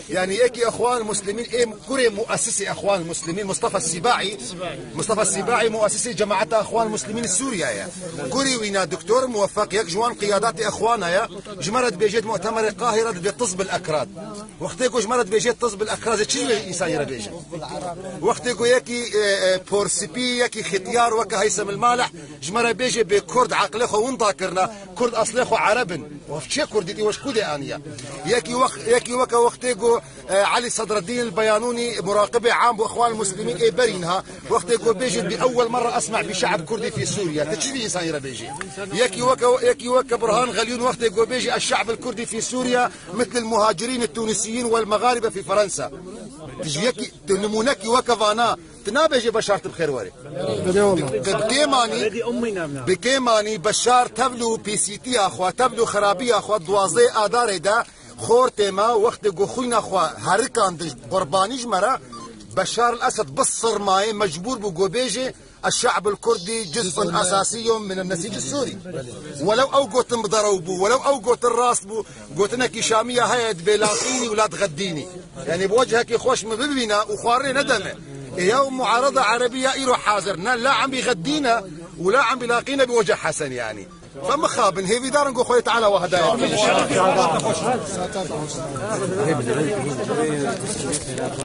يعني اكي اخوان المسلمين كوري مؤسسي اخوان المسلمين مصطفى السباعي مؤسسي جماعة اخوان المسلمين السوريا يا كوري وينا دكتور موفق يك جوان قيادات اخوانا يا جمرت بيجيت مؤتمر القاهرة بيطز الاكراد وقتكو جمرت بيجيت طز الاكراد تشي يساير بيجي وقتكو يكي بورسبي يكي ختيار وكا هيثم المالح جمرت بيجي بكرد عقلخو ونذاكرنا كرد اصلخو عربن وفشي كردتي وش كودي انيا يكي وكا وقتكو علي صدر الدين البيانوني مراقبة عام باخوان المسلمين برينها وقتكو بيجي باول مرة اسمع بشعب كردي في سوريا تشي يساير بيجي يكي وكا برهان غليون وقتكو بيجي الشعب الكردي في سوريا مثل المهاجرين التونسيين والمغاربة في فرنسا تجي يكي نمونكي وكفانا تنابجي بشار بخير وري بكيماني بشار تبلو بي سي تي اخوا تبلو خرابي اخوا دوازي ادار دا خورتما وقت خوينا اخوا هركان قرباني جمرا بشار الاسد بالصر ماي مجبور بجوبيجي الشعب الكردي جزء اساسي من النسيج السوري ولو اوقوت مضروبو ولو اوقوت الراس بو قوتنا كشاميه هيد بلاقيني ولا تغديني يعني بوجهك خوش مبينا وخواري ندمه يوم معارضه عربيه ايرو حاضرنا لا عم بيغدينا ولا عم بيلاقينا بوجه حسن يعني فما خابن هي في دار نقول خويا تعالى وهدايا